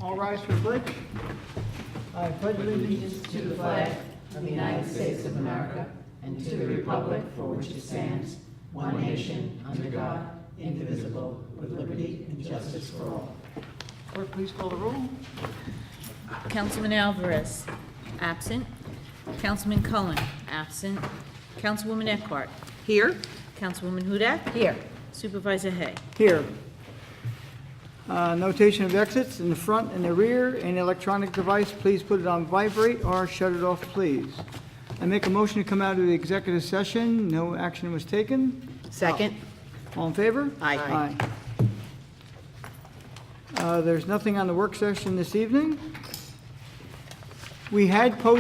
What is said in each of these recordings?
All rise for pledge. I pledge allegiance To the flag of the United States of America and to the republic for which it stands, one nation, under God, indivisible, with liberty and justice for all. Clerk, please call the roll. Councilman Alvarez, absent. Councilman Cullen, absent. Councilwoman Eckhart. Here? Councilwoman Hudak. Here. Supervisor Hay. Here. Notation of exits in the front and the rear. Any electronic device, please put it on vibrate or shut it off, please. I make a motion to come out of the executive session. No action was taken. Second? All in favor? Aye. There's nothing on the work session this evening. We had there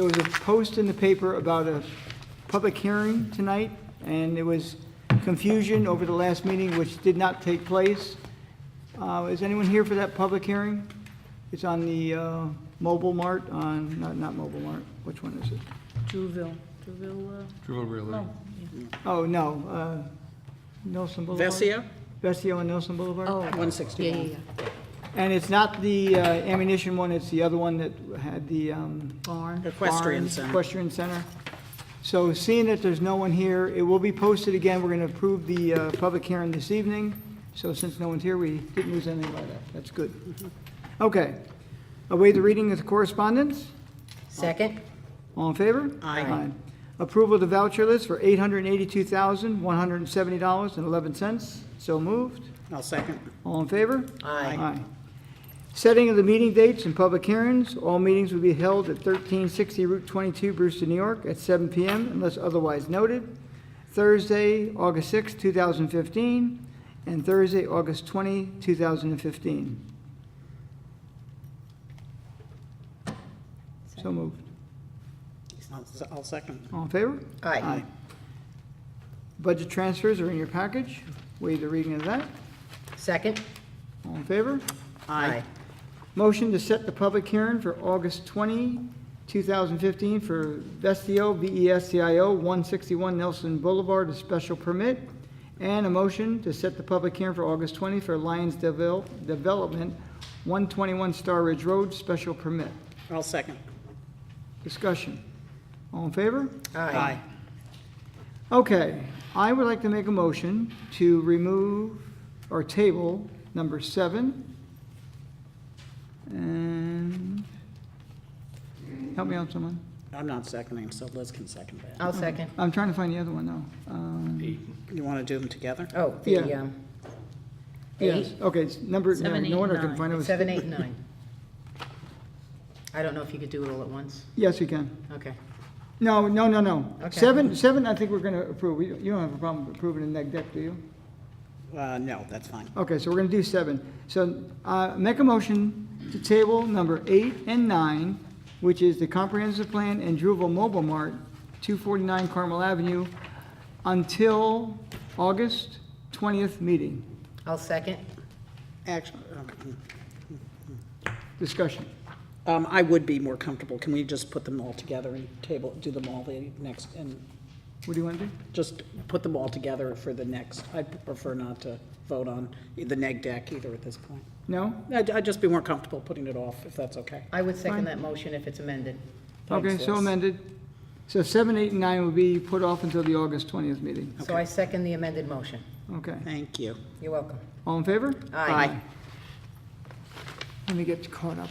was a post in the paper about a public hearing tonight, and there was confusion over the last meeting, which did not take place. Is anyone here for that public hearing? It's on the Mobile Mart, not Mobile Mart, which one is it? Drewville. Really? Oh, no, Nelson Boulevard? Vesio and Nelson Boulevard? Oh, 161. yeah. And it's not the ammunition one, it's the other one that had the Barn. Equestrian barns, Center. Equestrian Center. So seeing that there's no one here, it will be posted again. We're going to approve the public hearing this evening. So since no one's here, we didn't lose anything by that. That's good. Okay. Await the reading of the correspondence. Second? All in favor? Aye. Approval of the voucher list for $882,170.11. So moved. I'll second. All in favor? Aye. Setting of the meeting dates and public hearings. All meetings will be held at 1360 Route 22, Brewster, New York, at 7 p.m. unless otherwise noted. Thursday, August 6, 2015, and Thursday, August 20, 2015. So moved. I'll second. All in favor? Aye. Budget transfers are in your package. Waive the reading of that. Second? All in favor? Aye. Motion to set the public hearing for August 20, 2015 for Vestio, VESCIO, 161 Nelson Boulevard, a special permit. And a motion to set the public hearing for August 20 for Lions Development, 121 Star Ridge Road, special permit. I'll second. Discussion. All in favor? Aye. Okay, I would like to make a motion to remove or table number 7. And help me out, someone. I'm not seconding, so Liz can second that. I'll second. I'm trying to find the other one now. You want to do them together? Oh, Yeah. the, Yes, okay, it's number, no 7, 8, no wonder I couldn't 9. find it. It was- 7, 8, and 9. I don't know if you could do it all at once. Yes, you can. Okay. No. Okay. 7, I think we're going to approve. You don't have a problem approving the neg deck, do you? No, that's fine. Okay, so we're going to do 7. So make a motion to table number 8 and 9, which is the comprehensive plan and Drewville Mobile Mart, 249 Carmel Avenue, until August 20th meeting. I'll second. Actually, Discussion. I would be more comfortable. Can we just put them all together and do them all the next, and What do you want to do? just put them all together for the next? I'd prefer not to vote on the neg deck either at this point. No? I'd just be more comfortable putting it off, if that's okay. I would Fine. second that motion if it's amended. Okay, Thanks, so Liz. amended. So 7, 8, and 9 will be put off until the August 20th meeting. So I second the amended motion. Okay. Thank you. You're welcome. All in favor? Aye. Let me get caught up.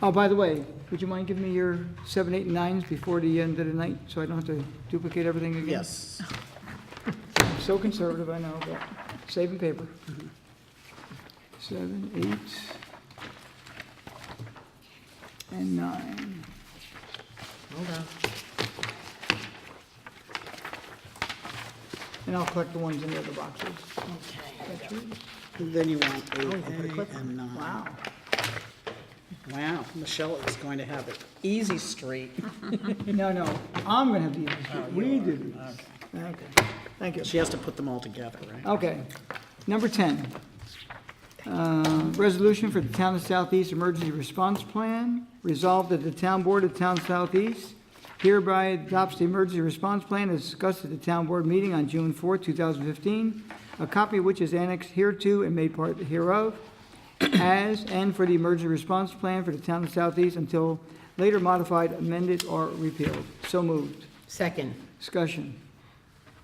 Oh, by the way, would you mind giving me your 7, 8, and 9s before the end of the night, so I don't have to duplicate everything again? Yes. I'm so conservative, I know, but saving paper. 7, 8, and 9. Hold on. And I'll collect the ones in the other boxes. Okay. Then you want Oh, you can put a clip 8A and 9. Wow. Wow, Michelle is going to have it easy street. No, I'm gonna have the easy street. We do these. Okay, thank you. She has to put them all together, right? Okay. Number 10. Resolution for the Town of Southeast Emergency Response Plan. Resolved that the Town Board of Town Southeast hereby adopts the emergency response plan as discussed at the Town Board meeting on June 4, 2015. a copy of which is annexed hereto and made part hereof, as and for the emergency response plan for the town of Southeast until later modified, amended, or repealed. So moved. Second. Discussion.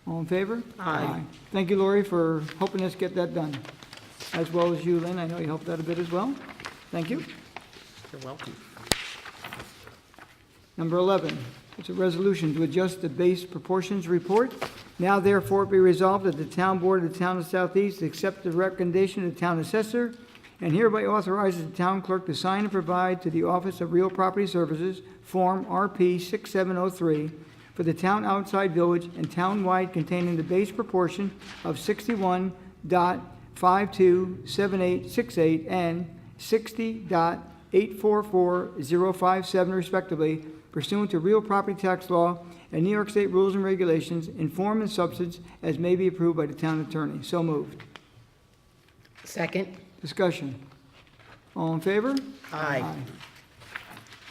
All in favor? Aye. Thank you, Lori, for helping us get that done, as well as you, Lynn. I know you helped out a bit as well. Thank you. You're welcome. Number 11, it's a resolution to adjust the base proportions report. Now therefore be resolved that the town board of the town of Southeast accept the recommendation of the town assessor and hereby authorizes the town clerk to sign and provide to the Office of Real Property Services, Form RP 6703, for the town outside village and townwide containing the base proportion of 61.527868 and 60.844057 respectively, pursuant to real property tax law and New York State rules and regulations in form and substance as may be approved by the town attorney. So moved. Second. Discussion. All in favor? Aye.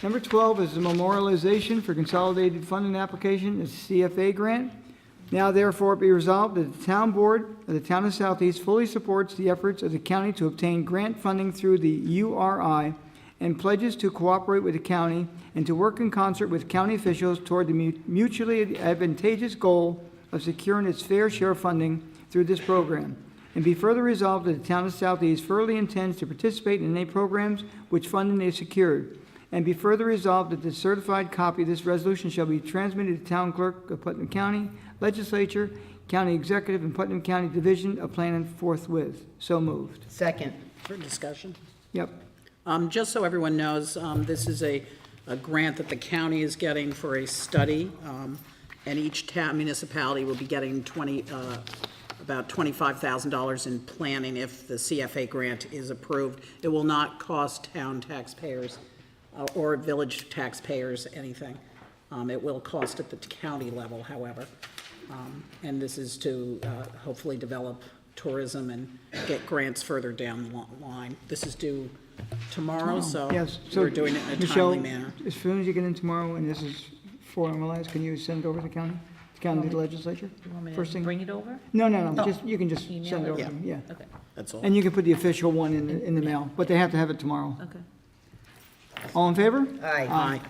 Number 12 is the memorialization for consolidated funding application, a CFA grant. Now therefore be resolved that the town board of the town of Southeast fully supports the efforts of the county to obtain grant funding through the URI and pledges to cooperate with the county and to work in concert with county officials toward the mutually advantageous goal of securing its fair share of funding through this program. And be further resolved that the town of Southeast furtherly intends to participate in any programs which funding is secured. And be further resolved that the certified copy of this resolution shall be transmitted to the town clerk of Putnam County, legislature, county executive, and Putnam County Division of Planning forthwith. So moved. Second. For discussion. Yep. Just so everyone knows, this is a grant that the county is getting for a study, and each town municipality will be getting about $25,000 in planning if the CFA grant is approved. It will not cost town taxpayers or village taxpayers anything. It will cost at the county level, however. And this is to hopefully develop tourism and get grants further down the line. This is due tomorrow, so Yes. So we're doing it in a Michelle, timely manner. as soon as you get in tomorrow and this is formalized, can you send it over to the county? To the legislature? You want me First to thing? bring it over? No, no, no, Oh. just, you can just Email send it it? over Yeah. to me, yeah. Okay, That's all. And you can put the official one in the mail, but they have to have it tomorrow. okay. All in favor? Aye.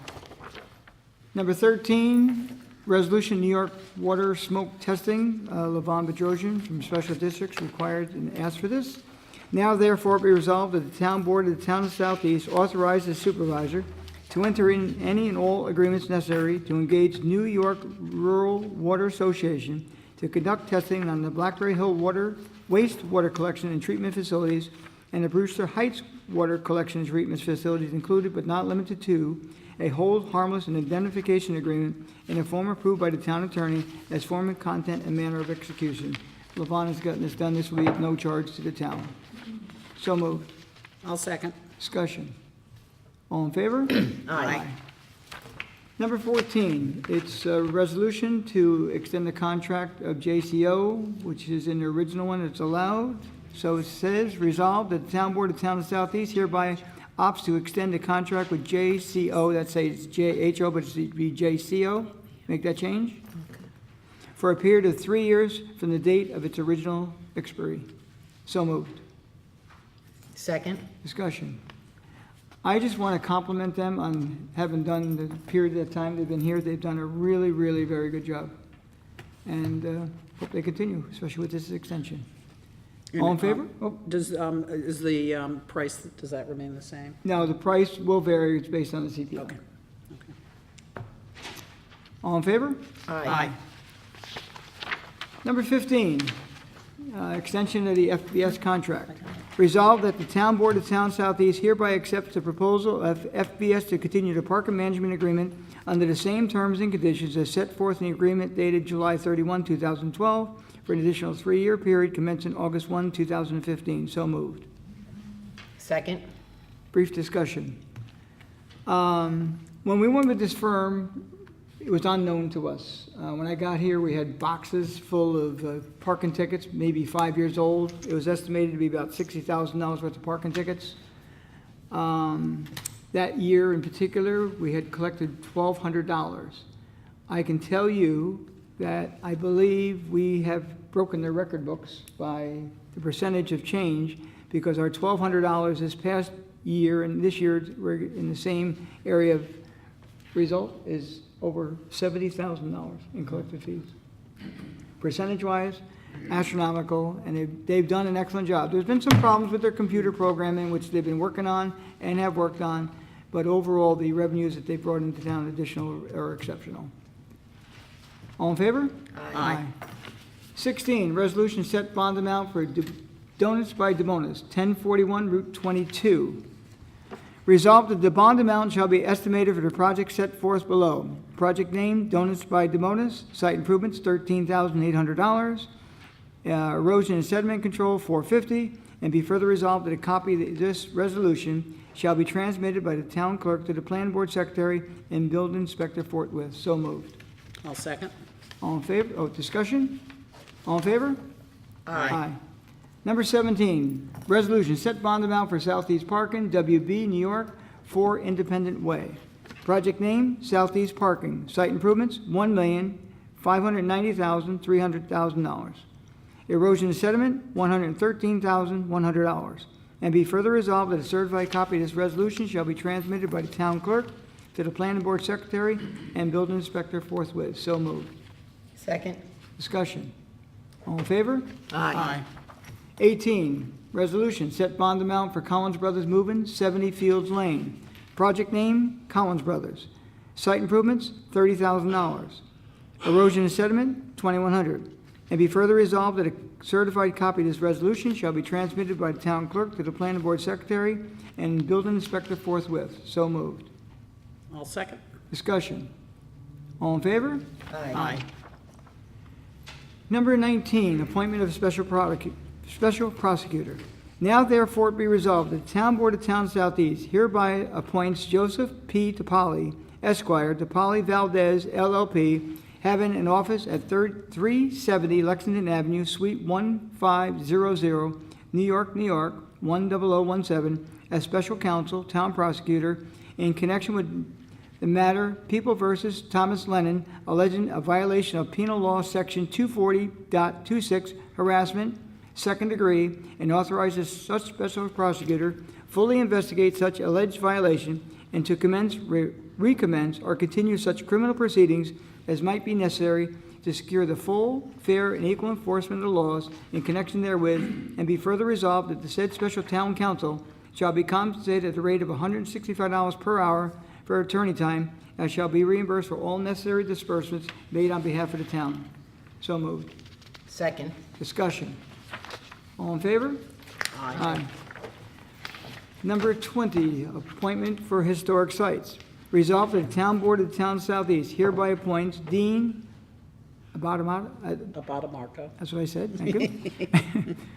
Number 13, resolution New York water smoke testing. Levon Bedrosian from Special Districts required and asked for this. Now therefore be resolved that the town board of the town of Southeast authorizes the supervisor to enter in any and all agreements necessary to engage New York Rural Water Association to conduct testing on the Blackberry Hill wastewater collection and treatment facilities and the Brewster Heights water collection and treatment facilities included but not limited to a hold harmless and identification agreement in a form approved by the town attorney as form and content and manner of execution. Levon has gotten this done this week, no charge to the town. So moved. I'll second. Discussion. All in favor? Aye. Number 14, it's a resolution to extend the contract of JCO, which is in the original one, it's allowed. So it says, resolved that the town board of the town of Southeast hereby opts to extend the contract with JCO, that says JHO, but it should be JCO. Make that change? For a period of 3 years from the date of its original expiry. So moved. Second. Discussion. I just want to compliment them on having done the period of time they've been here. They've done a really, really very good job. And hope they continue, especially with this extension. All in favor? Oh, Does, is the price, does that remain the same? no, the price will vary. It's based on the CPI. Okay. All in favor? Aye. Number 15, extension of the FBS contract. Resolved that the town board of town Southeast hereby accepts the proposal of FBS to continue the park and management agreement under the same terms and conditions as set forth in the agreement dated July 31, 2012, for an additional 3-year period commencing August 1, 2015. So moved. Second. Brief discussion. When we went with this firm, it was unknown to us. When I got here, we had boxes full of parking tickets, maybe 5 years old. It was estimated to be about $60,000 worth of parking tickets. That year in particular, we had collected $1,200. I can tell you that I believe we have broken their record books by the percentage of change, because our $1,200 this past year and this year, we're in the same area of result, is over $70,000 in collected fees. Percentage-wise, astronomical, and they've done an excellent job. There's been some problems with their computer programming, which they've been working on and have worked on, but overall, the revenues that they've brought into town additional are exceptional. All in favor? Aye. 16, resolution set bond amount for Donuts by Demonas, 1041 Route 22. Resolved that the bond amount shall be estimated for the project set forth below. Project name, Donuts by Demonas, site improvements, $13,800. Erosion and sediment control, $450. And be further resolved that a copy of this resolution shall be transmitted by the town clerk to the planning board secretary and building inspector forthwith. So moved. I'll second. All in favor? Oh, discussion? All in favor? Aye. Number 17, resolution, set bond amount for Southeast Parking, WB, New York, 4 Independent Way. Project name, Southeast Parking. Site improvements, $1,590,300. Erosion and sediment, $113,100. And be further resolved that a certified copy of this resolution shall be transmitted by the town clerk to the planning board secretary and building inspector forthwith. So moved. Second. Discussion. All in favor? Aye. 18, resolution, set bond amount for Collins Brothers Moving, 70 Fields Lane. Project name, Collins Brothers. Site improvements, $30,000. Erosion and sediment, $2,100. And be further resolved that a certified copy of this resolution shall be transmitted by the town clerk to the planning board secretary and building inspector forthwith. So moved. I'll second. Discussion. All in favor? Aye. Number 19, appointment of special prosecutor. Now therefore be resolved, that the Town Board of Town Southeast hereby appoints Joseph P. DiPaoli, Esquire, DiPaoli Valdez, LLP, having an office at 370 Lexington Avenue, Suite 1500, New York, New York, 10017, as special counsel, town prosecutor, in connection with the matter, People versus Thomas Lennon, alleging a violation of Penal Law Section 240.26, harassment, second degree, and authorizes such special prosecutor fully investigate such alleged violation and to commence, recommence, or continue such criminal proceedings as might be necessary to secure the full, fair, and equal enforcement of the laws in connection therewith, and be further resolved that the said special town council shall be compensated at the rate of $165 per hour for attorney time, as shall be reimbursed for all necessary disbursements made on behalf of the town. So moved. Second. Discussion. All in favor? Aye. Number 20, appointment for historic sites. Resolved that the Town Board of the Town Southeast hereby appoints Dean Abadamarco. Abadamarco. That's what I said, thank you.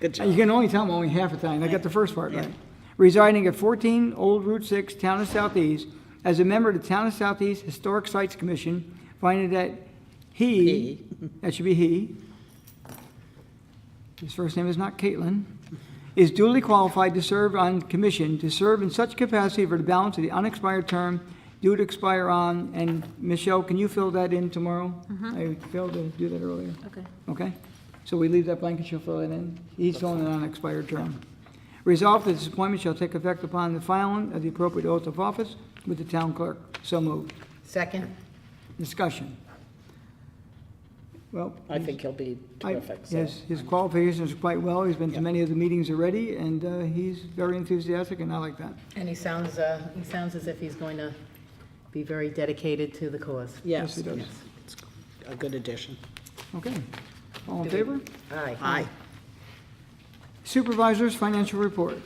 Good You job. can only tell them only half the time, I got the first part right. Residing at 14 Old Route 6, Town of Southeast, as a member of the Town of Southeast Historic Sites Commission, finding that he, that should be he, his first name is not Caitlin, is duly qualified to serve on commission, to serve in such capacity for the balance of the unexpired term due to expire on, and Michelle, can you fill that in tomorrow? I failed to do that earlier. Okay. Okay? So we leave that blank and she'll fill it in. He's filling an unexpired term. Resolved that this appointment shall take effect upon the filing of the appropriate oath of office with the town clerk. So moved. Second. Discussion. Well, I think he'll be terrific. so. his qualifications are quite well. He's been to many of the meetings already, and he's very enthusiastic, and I like that. And he sounds as if he's going to be very dedicated to the cause. Yes, Yes, he does. yes. It's a good addition. Okay. All in favor? Aye. Aye. Supervisors, financial report.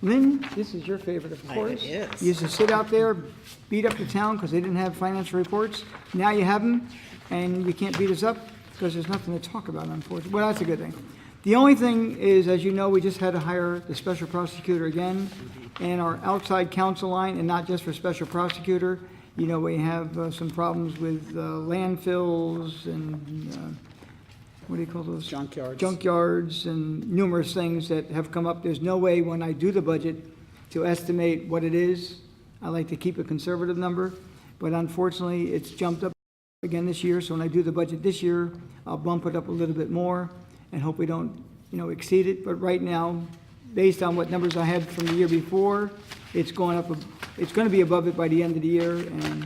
Lynn, this is your favorite, of course. It is. You used to sit out there, beat up the town because they didn't have financial reports. Now you have them, and you can't beat us up because there's nothing to talk about, unfortunately. Well, that's a good thing. The only thing is, as you know, we just had to hire the special prosecutor again, and our outside counsel line, and not just for special prosecutor. You know, we have some problems with landfills and, what do you call those? Junkyards. Junkyards and numerous things that have come up. There's no way when I do the budget to estimate what it is. I like to keep a conservative number, but unfortunately, it's jumped up again this year, so when I do the budget this year, I'll bump it up a little bit more and hope we don't, exceed it. But right now, based on what numbers I had from the year before, it's going up, it's going to be above it by the end of the year, and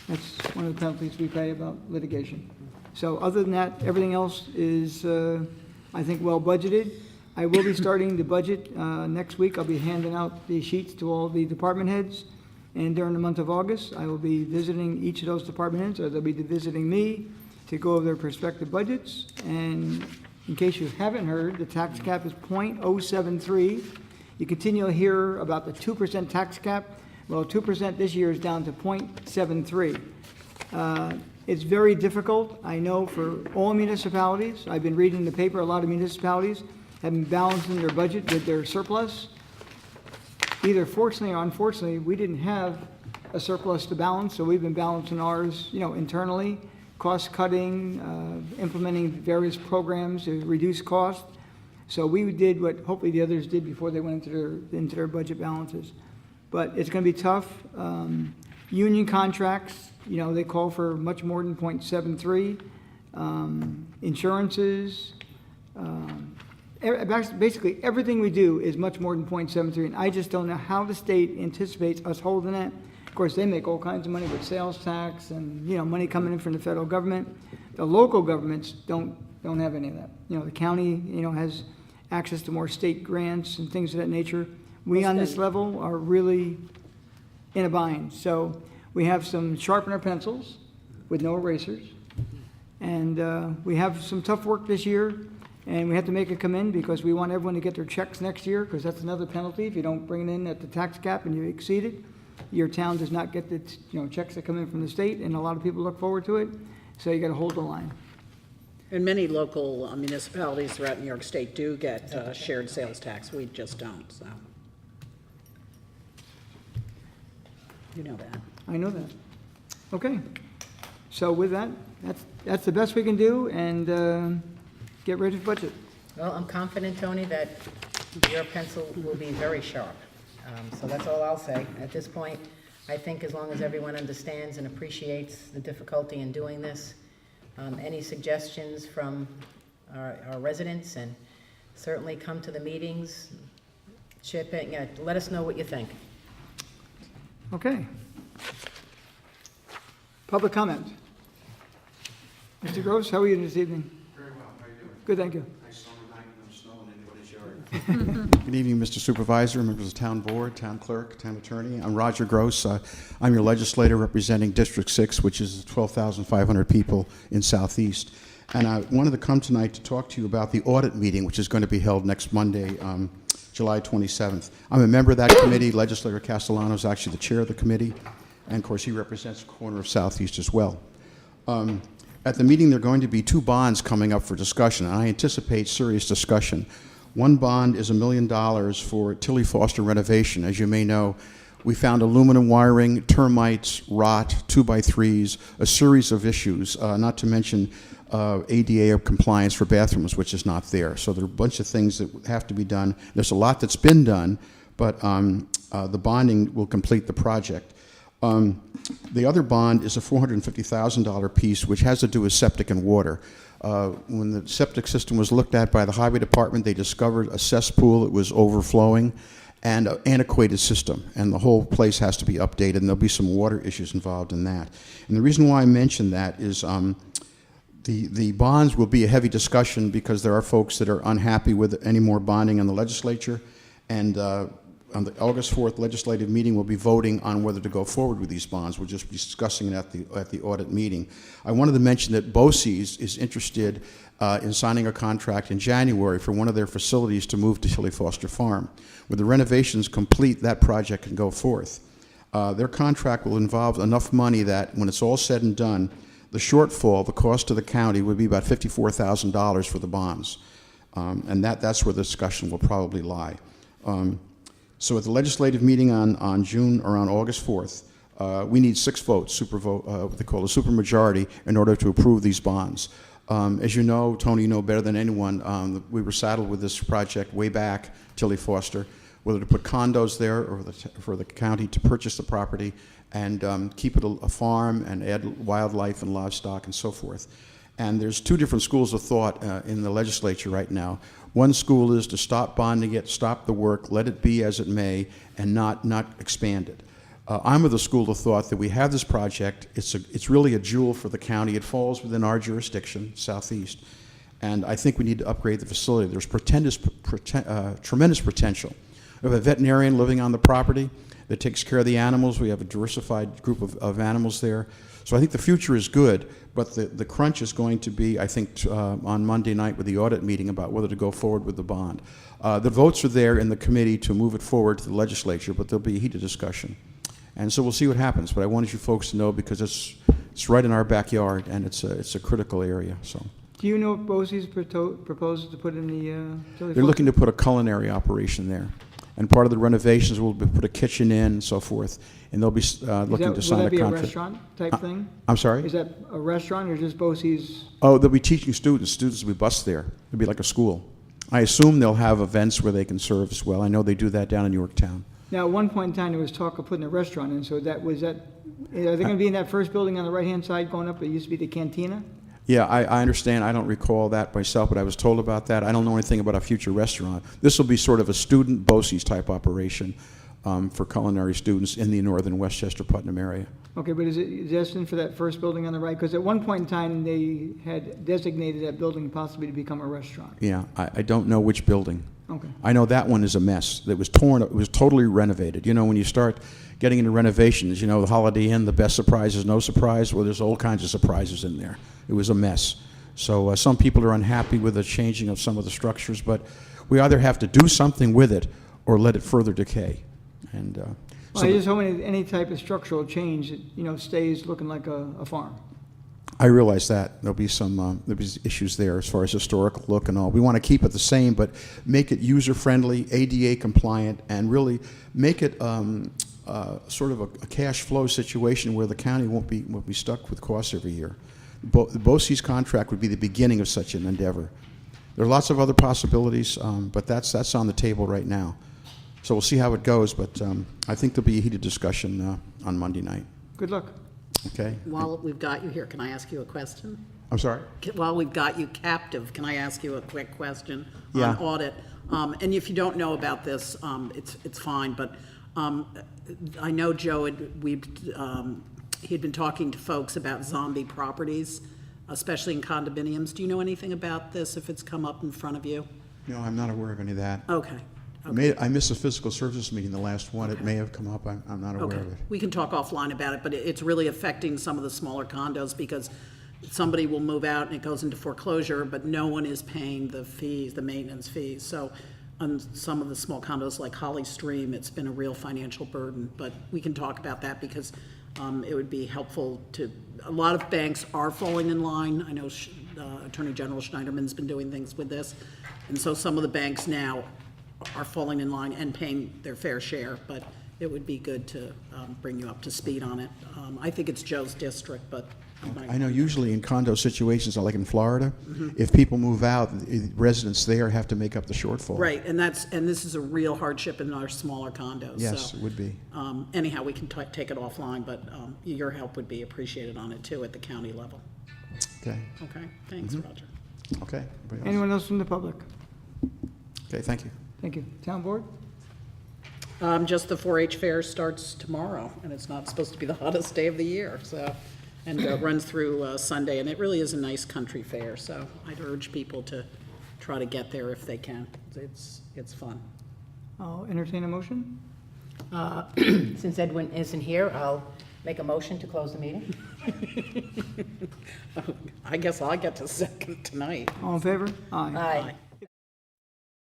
that's one of the penalties we pay about litigation. So other than that, everything else is, I think, well budgeted. I will be starting the budget next week. I'll be handing out the sheets to all the department heads. And during the month of August, I will be visiting each of those department heads, or they'll be visiting me to go over their prospective budgets. And in case you haven't heard, the tax cap is .073. You continue to hear about the 2% tax cap. Well, 2% this year is down to .73. It's very difficult, I know, for all municipalities. I've been reading in the paper, a lot of municipalities have been balancing their budget with their surplus. Either fortunately or unfortunately, we didn't have a surplus to balance, so we've been balancing ours, internally, cost cutting, implementing various programs to reduce cost. So we did what hopefully the others did before they went into their budget balances. But it's going to be tough. Union contracts, they call for much more than .73. Insurances, basically everything we do is much more than .73, and I just don't know how the state anticipates us holding it. Of course, they make all kinds of money with sales tax and, money coming in from the federal government. The local governments don't have any of that. The county, has access to more state grants and things of that nature. We on this level are really in a bind. So we have some sharpener pencils with no erasers. And we have some tough work this year, and we have to make it come in because we want everyone to get their checks next year, because that's another penalty. If you don't bring it in at the tax cap and you exceed it, your town does not get the checks that come in from the state, and a lot of people look forward to it. So you got to hold the line. And many local municipalities throughout New York State do get shared sales tax. We just don't, so. You know that. I know that. Okay. So with that, that's the best we can do, and get ready for budget. Well, I'm confident, Tony, that your pencil will be very sharp. So that's all I'll say. At this point, I think as long as everyone understands and appreciates the difficulty in doing this, any suggestions from our residents, and certainly come to the meetings, chip in, let us know what you think. Okay. Public comment. Mr. Gross, how are you this evening? Very well. How are you doing? Good, thank you. Nice summer night, no snow in anybody's yard. Good evening, Mr. Supervisor, members of the Town Board, Town Clerk, Town Attorney. I'm Roger Gross. I'm your legislator representing District 6, which is 12,500 people in Southeast. And I wanted to come tonight to talk to you about the audit meeting, which is going to be held next Monday, July 27th. I'm a member of that committee. Legislator Castellano is actually the chair of the committee. And, of course, he represents the corner of Southeast as well. At the meeting, there are going to be two bonds coming up for discussion, and I anticipate serious discussion. One bond is $1 million for Tilly Foster renovation. As you may know, we found aluminum wiring, termites, rot, 2x3s, a series of issues, not to mention ADA compliance for bathrooms, which is not there. So there are a bunch of things that have to be done. There's a lot that's been done, but the bonding will complete the project. The other bond is a $450,000 piece, which has to do with septic and water. When the septic system was looked at by the Highway Department, they discovered a cesspool that was overflowing and an antiquated system, and the whole place has to be updated, and there'll be some water issues involved in that. And the reason why I mention that is the bonds will be a heavy discussion because there are folks that are unhappy with any more bonding in the legislature, and on the August 4th legislative meeting, we'll be voting on whether to go forward with these bonds. We'll just be discussing it at the audit meeting. I wanted to mention that BOCES is interested in signing a contract in January for one of their facilities to move to Tilly Foster Farm. With the renovations complete, that project can go forth. Their contract will involve enough money that when it's all said and done, the shortfall, the cost to the county, would be about $54,000 for the bonds. And that's where the discussion will probably lie. So at the legislative meeting on June, around August 4th, we need 6 votes, what they call a supermajority, in order to approve these bonds. As you know, Tony, you know better than anyone, we were saddled with this project way back, Tilly Foster. whether to put condos there or for the county to purchase the property and keep it a farm and add wildlife and livestock and so forth. And there's two different schools of thought in the legislature right now. One school is to stop bonding it, stop the work, let it be as it may, and not expand it. I'm of the school of thought that we have this project. It's really a jewel for the county. It falls within our jurisdiction, Southeast, and I think we need to upgrade the facility. There's tremendous potential. We have a veterinarian living on the property that takes care of the animals. We have a diversified group of animals there. So I think the future is good, but the crunch is going to be, I think, on Monday night with the audit meeting about whether to go forward with the bond. The votes are there in the committee to move it forward to the legislature, but there'll be a heated discussion. And so we'll see what happens, but I wanted you folks to know because it's right in our backyard and it's a critical area. So Do you know if BOCES proposes to put in the chili? they're looking to put a culinary operation there. And part of the renovations will be put a kitchen in and so forth, and they'll be looking to sign Will a that be a contract. restaurant type thing? I'm sorry? Is that a restaurant or just BOCES? Oh, they'll be teaching students. Students will be bused there. It'll be like a school. I assume they'll have events where they can serve as well. I know they do that down in Yorktown. Now, at one point in time, there was talk of putting a restaurant in, so are they going to be in that first building on the right-hand side going up? It used to be the cantina? Yeah, I understand. I don't recall that myself, but I was told about that. I don't know anything about a future restaurant. This will be sort of a student BOCES type operation for culinary students in the northern Westchester Putnam area. Okay, but is it destined for that first building on the right? Because at one point in time, they had designated that building possibly to become a restaurant. Yeah, I don't know which building. Okay. I know that one is a mess. It was torn. It was totally renovated. You know, when you start getting into renovations, you know, the Holiday Inn, the best surprise is no surprise. Well, there's all kinds of surprises in there. It was a mess. So some people are unhappy with the changing of some of the structures, but we either have to do something with it or let it further decay. And Well, I just hope any type of structural change, that, stays looking like a farm. I realize that there'll be some issues there as far as historical look and all. We want to keep it the same, but make it user-friendly, ADA compliant, and really make it sort of a cash flow situation where the county won't be stuck with costs every year. The BOCES contract would be the beginning of such an endeavor. There are lots of other possibilities, but that's on the table right now. So we'll see how it goes, but I think there'll be a heated discussion on Monday night. Good luck. Okay? While we've got you here, can I ask you a question? I'm sorry? While we've got you captive, can I ask you a quick question Yeah. on audit? And if you don't know about this, it's fine, but I know Joe he'd been talking to folks about zombie properties, especially in condominiums. Do you know anything about this, if it's come up in front of you? No, I'm not aware of any of that. Okay. I missed a physical services meeting, the last one. It may have come up. I'm not aware Okay, of it. we can talk offline about it, but it's really affecting some of the smaller condos because somebody will move out and it goes into foreclosure, but no one is paying the fees, the maintenance fees. So on some of the small condos like Holly Stream, it's been a real financial burden, but we can talk about that because it would be helpful to, a lot of banks are falling in line. I know Attorney General Schneiderman's been doing things with this, and so some of the banks now are falling in line and paying their fair share, but it would be good to bring you up to speed on it. I think it's Joe's district, but I know usually in condo situations, like in Florida, if people move out, the residents there have to make up the shortfall. right, and this is a real hardship in our smaller condos. Yes, so, it would be. anyhow, we can take it offline, but your help would be appreciated on it too at the county level. Okay. Okay, thanks, Roger. Okay. Anybody else? Anyone else from the public? Okay, thank you. Thank you. Town board? Just the 4-H fair starts tomorrow, and it's not supposed to be the hottest day of the year, so, and runs through Sunday, and it really is a nice country fair, so I'd urge people to try to get there if they can. It's fun. I'll entertain a motion. Since Edwin isn't here, I'll make a motion to close the meeting. I guess I'll get to second tonight. All in favor? Aye.